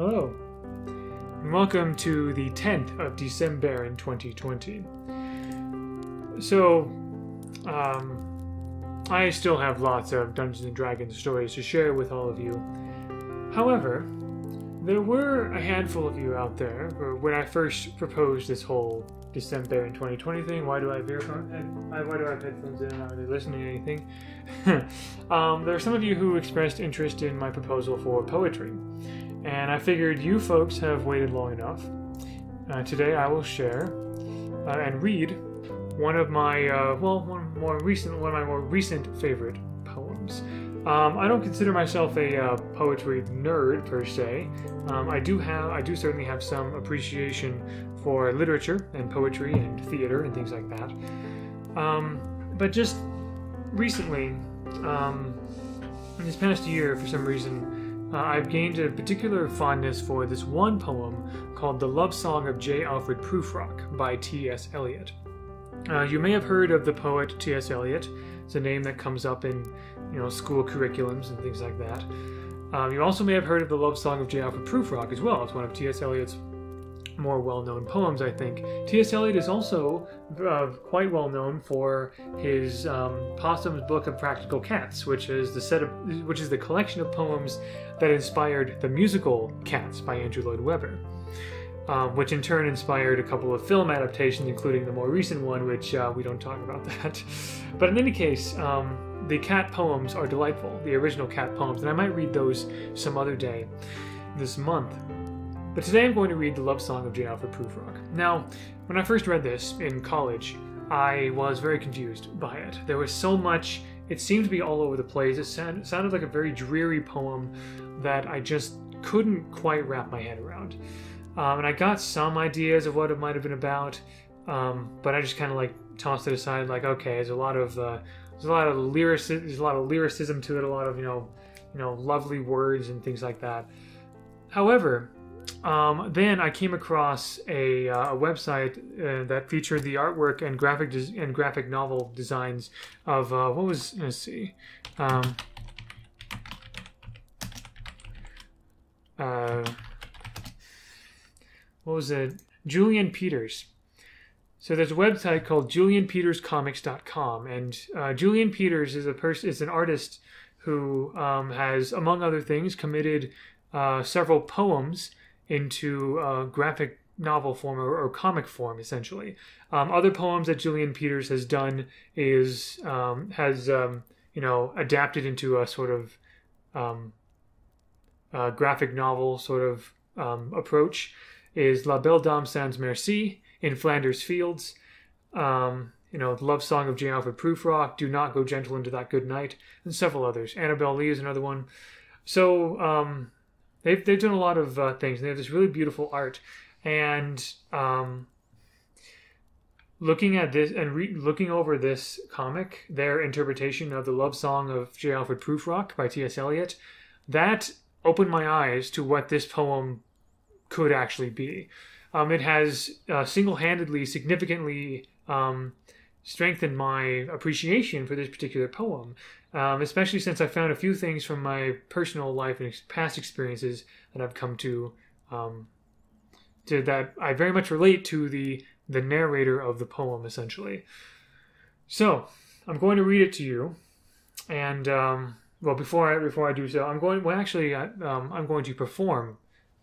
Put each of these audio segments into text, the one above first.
Hello, and welcome to the 10th of December in 2020. So, I still have lots of Dungeons & Dragons stories to share with all of you. However, there were a handful of you out there, when I first proposed this whole December in 2020 thing. Why do I have headphones in? Are they listening to anything? There are some of you who expressed interest in my proposal for poetry. And I figured you folks have waited long enough. Today I will share and read one of my one of my more recent favorite poems. I don't consider myself a poetry nerd per se. I do certainly have some appreciation for literature and poetry and theater and things like that. But just recently, in this past year, for some reason, I've gained a particular fondness for this one poem called The Love Song of J. Alfred Prufrock by T.S. Eliot. You may have heard of the poet T.S. Eliot. It's a name that comes up in school curriculums and things like that. You also may have heard of The Love Song of J. Alfred Prufrock as well. It's one of T.S. Eliot's more well-known poems, I think. T.S. Eliot is also quite well known for his posthumous book of Practical Cats, which is the collection of poems that inspired the musical Cats by Andrew Lloyd Webber, which in turn inspired a couple of film adaptations, including the more recent one, which we don't talk about that. But in any case, the cat poems are delightful, the original cat poems, and I might read those some other day this month. But today I'm going to read The Love Song of J. Alfred Prufrock. Now, when I first read this in college, I was very confused by it. There was so much, it seemed to be all over the place. It sounded like a very dreary poem that I just couldn't quite wrap my head around. And I got some ideas of what it might have been about, but I just kind of like tossed it aside, like, okay, there's a lot of lyricism to it, a lot of lovely words and things like that. However, then I came across a website that featured the artwork and graphic novel designs of Julian Peters. So there's a website called julianpeterscomics.com, and Julian Peters is an artist who has, among other things, committed several poems into graphic novel form or comic form, essentially. Other poems that Julian Peters has done is adapted into a sort of graphic novel sort of approach is La Belle Dame Sans Merci, In Flanders Fields, The Love Song of J. Alfred Prufrock, Do Not Go Gentle Into That Good Night, and several others. Annabelle Lee is another one. So they've done a lot of things. They have this really beautiful art, and looking at this and looking over this comic, their interpretation of The Love Song of J. Alfred Prufrock by T.S. Eliot, that opened my eyes to what this poem could actually be. It has single-handedly, significantly strengthened my appreciation for this particular poem, especially since I found a few things from my personal life and past experiences that I've come to that I very much relate to the narrator of the poem, essentially. So I'm going to read it to you, and before I do so, I'm going to perform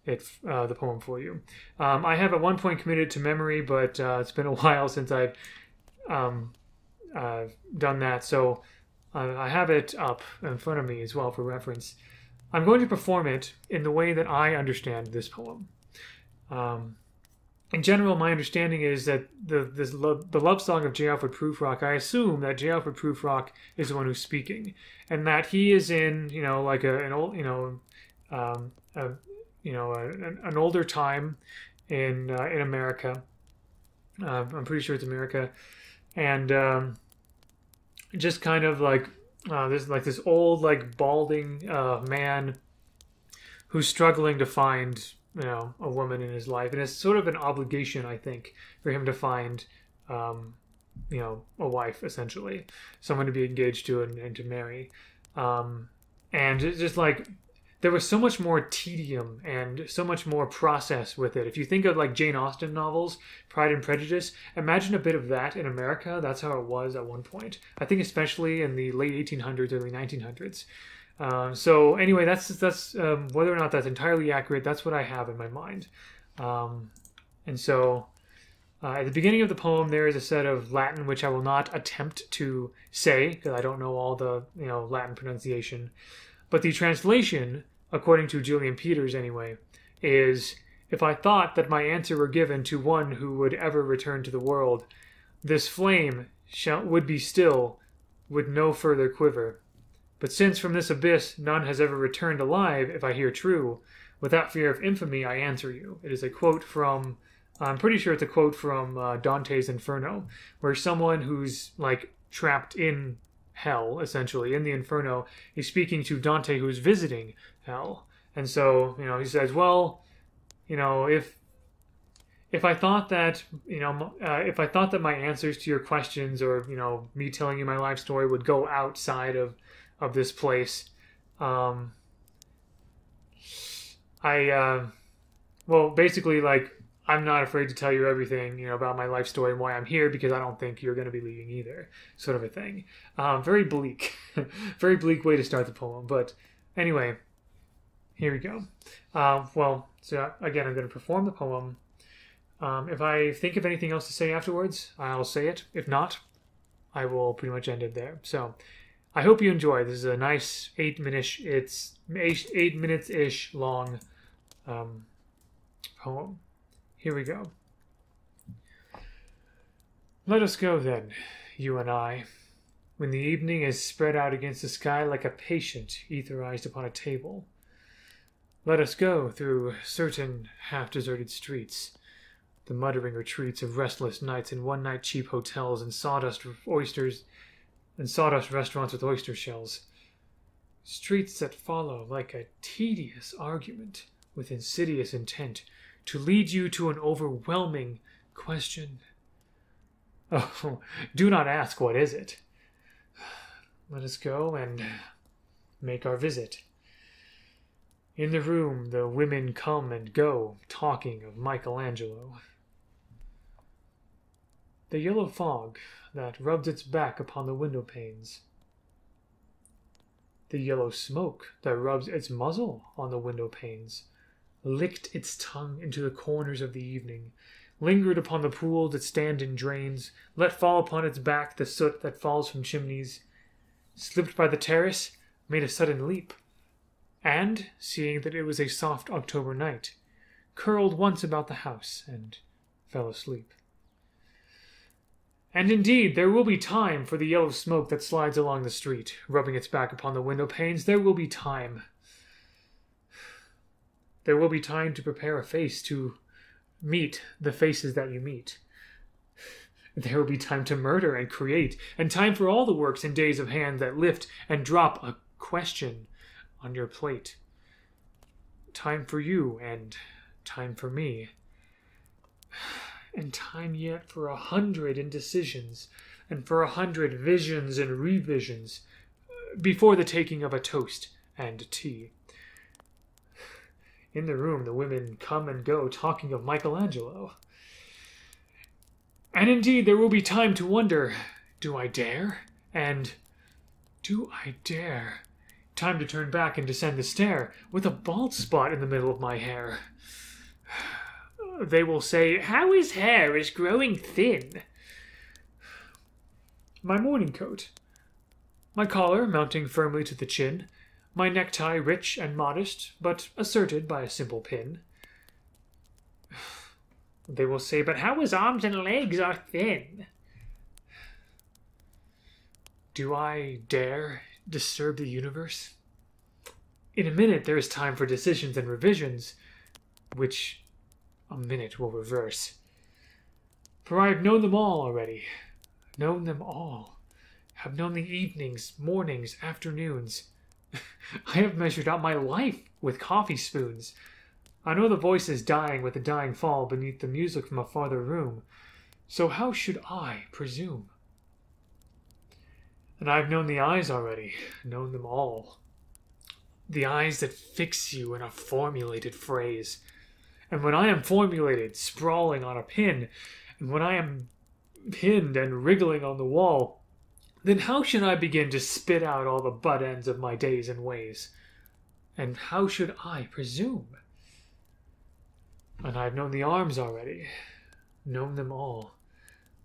the poem for you. I have at one point committed to memory, but it's been a while since I've done that, so I have it up in front of me as well for reference. I'm going to perform it in the way that I understand this poem. In general, my understanding is that the love song of J. Alfred Prufrock, I assume that J. Alfred Prufrock is the one who's speaking, and that he is in an older time in America. I'm pretty sure it's America, and just kind of like this old balding man who's struggling to find a woman in his life, and it's sort of an obligation, I think, for him to find a wife, essentially, someone to be engaged to and to marry, and it's just like there was so much more tedium and so much more process with it. If you think of like Jane Austen novels, Pride and Prejudice, imagine a bit of that in America. That's how it was at one point. I think especially in the late 1800s, early 1900s. So anyway, that's whether or not that's entirely accurate, that's what I have in my mind. And so at the beginning of the poem, there is a set of Latin which I will not attempt to say because I don't know all the Latin pronunciation. But the translation, according to Julian Peters anyway, is, if I thought that my answer were given to one who would ever return to the world, this flame would be still, with no further quiver. But since from this abyss none has ever returned alive, if I hear true, without fear of infamy I answer you. It is a quote from, I'm pretty sure it's a quote from Dante's Inferno, where someone who's like trapped in hell, essentially, in the Inferno, is speaking to Dante, who's visiting hell. And so, he says, well, if I thought that, if I thought that my answers to your questions or, me telling you my life story would go outside of this place, well, basically, like, I'm not afraid to tell you everything, about my life story and why I'm here because I don't think you're going to be leaving either, sort of a thing. Very bleak. Very bleak way to start the poem. But anyway, here we go. So again, I'm going to perform the poem. If I think of anything else to say afterwards, I'll say it. If not, I will pretty much end it there. So I hope you enjoy. This is a nice 8 minutes-ish long poem. Here we go. Let us go then, you and I, when the evening is spread out against the sky like a patient etherized upon a table. Let us go through certain half-deserted streets, the muttering retreats of restless nights in one-night cheap hotels and sawdust restaurants with oyster shells. Streets that follow like a tedious argument with insidious intent, to lead you to an overwhelming question. Oh, do not ask what is it. Let us go and make our visit. In the room the women come and go, talking of Michelangelo. The yellow fog that rubs its back upon the window panes. The yellow smoke that rubs its muzzle on the window panes. Licked its tongue into the corners of the evening, lingered upon the pools that stand in drains, let fall upon its back the soot that falls from chimneys, slipped by the terrace, made a sudden leap, and, seeing that it was a soft October night, curled once about the house and fell asleep. And indeed, there will be time for the yellow smoke that slides along the street, rubbing its back upon the window panes. There will be time. There will be time to prepare a face to meet the faces that you meet. There will be time to murder and create, and time for all the works and days of hands that lift and drop a question on your plate. Time for you, and time for me. And time yet for 100 indecisions, and for 100 visions and revisions, before the taking of a toast and tea. In the room the women come and go, talking of Michelangelo. And indeed there will be time to wonder, do I dare? And do I dare? Time to turn back and descend the stair, with a bald spot in the middle of my hair. They will say, how his hair is growing thin. My morning coat, my collar mounting firmly to the chin, my necktie rich and modest, but asserted by a simple pin. They will say, but how his arms and legs are thin. Do I dare disturb the universe? In a minute there is time for decisions and revisions, which a minute will reverse. For I have known them all already, known them all, have known the evenings, mornings, afternoons. I have measured out my life with coffee spoons. I know the voices dying with the dying fall beneath the music from a farther room. So how should I presume? And I have known the eyes already, known them all. The eyes that fix you in a formulated phrase. And when I am formulated, sprawling on a pin, and when I am pinned and wriggling on the wall, then how should I begin to spit out all the butt ends of my days and ways? And how should I presume? And I've known the arms already, known them all.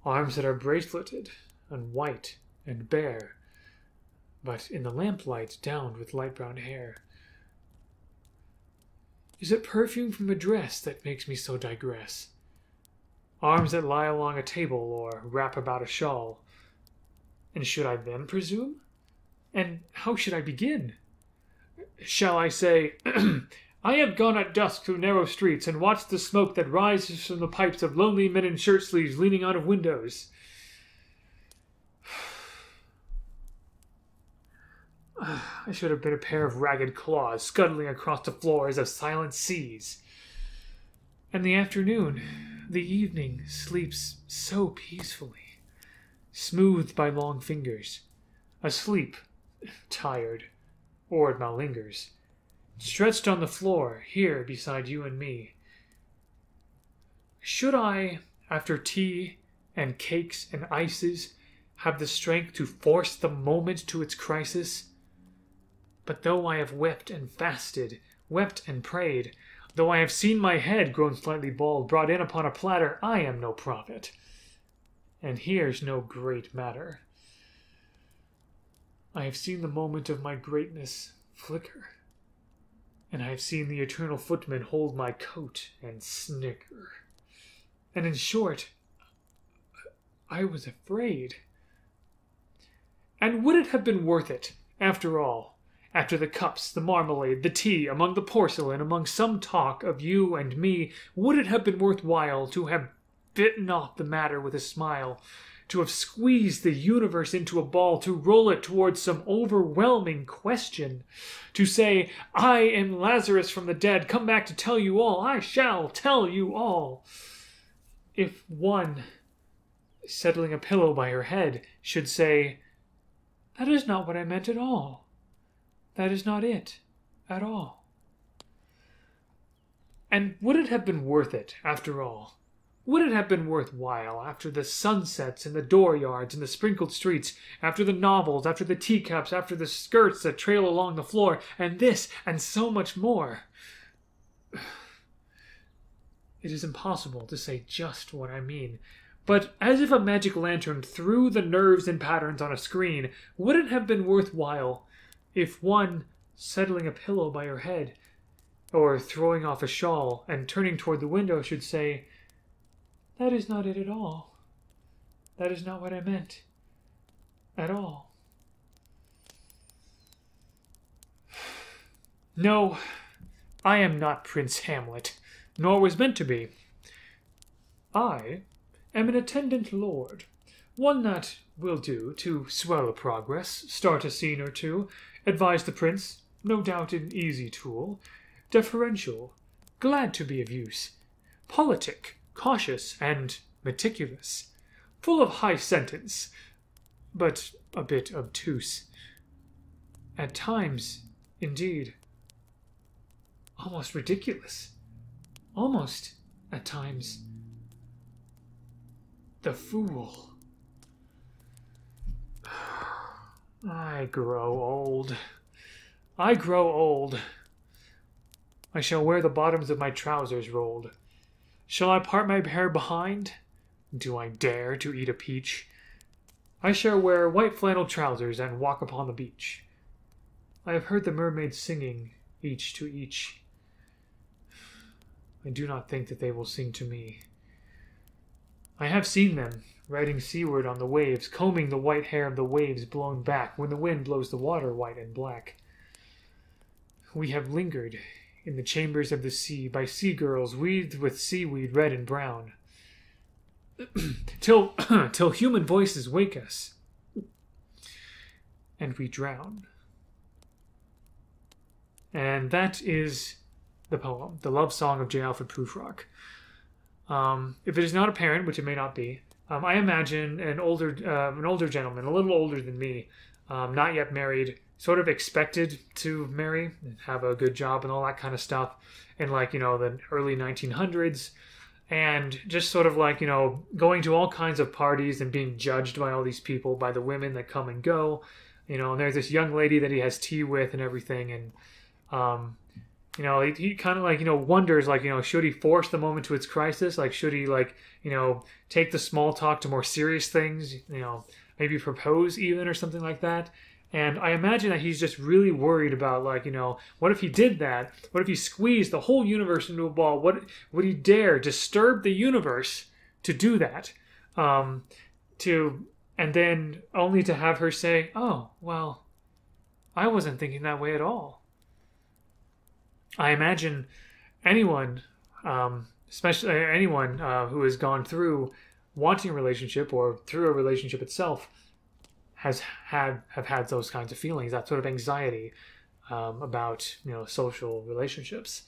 Arms that are braceleted, and white, and bare, but in the lamplight downed with light brown hair. Is it perfume from a dress that makes me so digress? Arms that lie along a table or wrap about a shawl. And should I then presume? And how should I begin? Shall I say, I have gone at dusk through narrow streets and watched the smoke that rises from the pipes of lonely men in shirt sleeves leaning out of windows? I should have been a pair of ragged claws scuttling across the floors of silent seas. And the afternoon, the evening, sleeps so peacefully, smoothed by long fingers, asleep, tired, or it malingers, stretched on the floor here beside you and me. Should I, after tea and cakes and ices, have the strength to force the moment to its crisis? But though I have wept and fasted, wept and prayed, though I have seen my head grown slightly bald brought in upon a platter, I am no prophet, and here's no great matter. I have seen the moment of my greatness flicker, and I have seen the eternal footman hold my coat and snicker. And in short, I was afraid. And would it have been worth it, after all, after the cups, the marmalade, the tea, among the porcelain, among some talk of you and me, would it have been worth while to have bitten off the matter with a smile, to have squeezed the universe into a ball, to roll it towards some overwhelming question, to say, I am Lazarus from the dead, come back to tell you all, I shall tell you all? If one, settling a pillow by her head, should say, that is not what I meant at all. That is not it at all. And would it have been worth it, after all? Would it have been worth while, after the sunsets and the dooryards and the sprinkled streets, after the novels, after the teacups, after the skirts that trail along the floor, and this, and so much more? It is impossible to say just what I mean, but as if a magic lantern threw the nerves and patterns on a screen, would it have been worth while if one, settling a pillow by her head, or throwing off a shawl and turning toward the window, should say, that is not it at all. That is not what I meant. At all. No, I am not Prince Hamlet, nor was meant to be. I am an attendant lord, one that will do to swell a progress, start a scene or two, advise the prince, no doubt an easy tool, deferential, glad to be of use, politic, cautious, and meticulous, full of high sentence, but a bit obtuse. At times, indeed, almost ridiculous. Almost, at times, the fool. I grow old. I grow old. I shall wear the bottoms of my trousers rolled. Shall I part my hair behind? Do I dare to eat a peach? I shall wear white flannel trousers and walk upon the beach. I have heard the mermaids singing, each to each. I do not think that they will sing to me. I have seen them, riding seaward on the waves, combing the white hair of the waves blown back when the wind blows the water white and black. We have lingered in the chambers of the sea by sea-girls wreathed with seaweed red and brown, till human voices wake us, and we drown. And that is the poem, the love song of J. Alfred Prufrock. If it is not apparent, which it may not be, I imagine an older gentleman, a little older than me, not yet married, sort of expected to marry and have a good job and all that kind of stuff in like, the early 1900s. And just sort of like, going to all kinds of parties and being judged by all these people, by the women that come and go, and there's this young lady that he has tea with and everything. And, he kind of like, wonders like, should he force the moment to its crisis? Like, should he like, take the small talk to more serious things, maybe propose even or something like that. And I imagine that he's just really worried about, like, what if he did that? What if he squeezed the whole universe into a ball? Would he dare disturb the universe to do that? And then only to have her say, "Oh, well, I wasn't thinking that way at all." I imagine anyone, especially anyone who has gone through wanting a relationship or through a relationship itself, have had those kinds of feelings, that sort of anxiety about social relationships.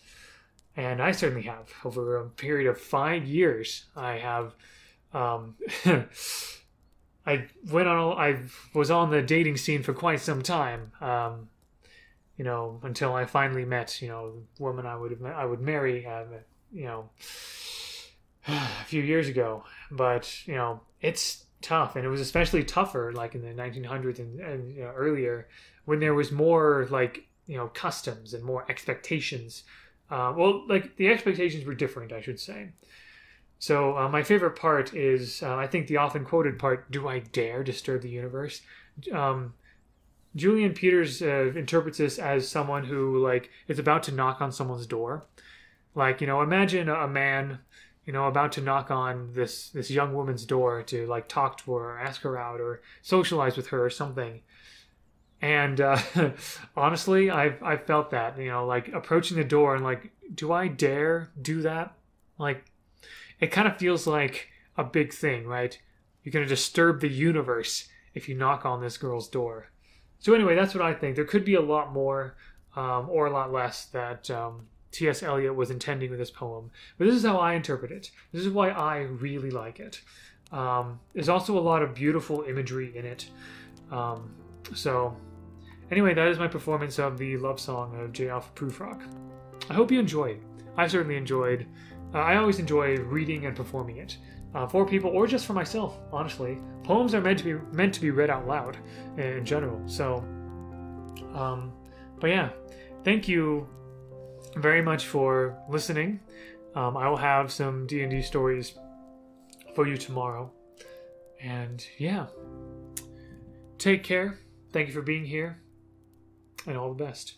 And I certainly have. Over a period of 5 years, I have. I was on the dating scene for quite some time. Until I finally met the woman I would marry. A few years ago, but it's tough, and it was especially tougher like in the 1900s and earlier, when there was more like customs and more expectations. Like the expectations were different, I should say. So my favorite part is I think the often quoted part: "Do I dare disturb the universe?" Julian Peters interprets this as someone who like is about to knock on someone's door. Like imagine a man about to knock on this young woman's door to like talk to her or ask her out or socialize with her or something. And honestly, I've felt that, like approaching the door and like, do I dare do that? Like, it kind of feels like a big thing, right? You're going to disturb the universe if you knock on this girl's door. So anyway, that's what I think. There could be a lot more or a lot less that T.S. Eliot was intending with this poem. But this is how I interpret it. This is why I really like it. There's also a lot of beautiful imagery in it. So anyway, that is my performance of the love song of J. Alfred Prufrock. I hope you enjoyed. I certainly enjoyed. I always enjoy reading and performing it. For people or just for myself, honestly. Poems are meant to be read out loud in general. So, but yeah, thank you very much for listening. I will have some D&D stories for you tomorrow. And yeah, take care. Thank you for being here, and all the best.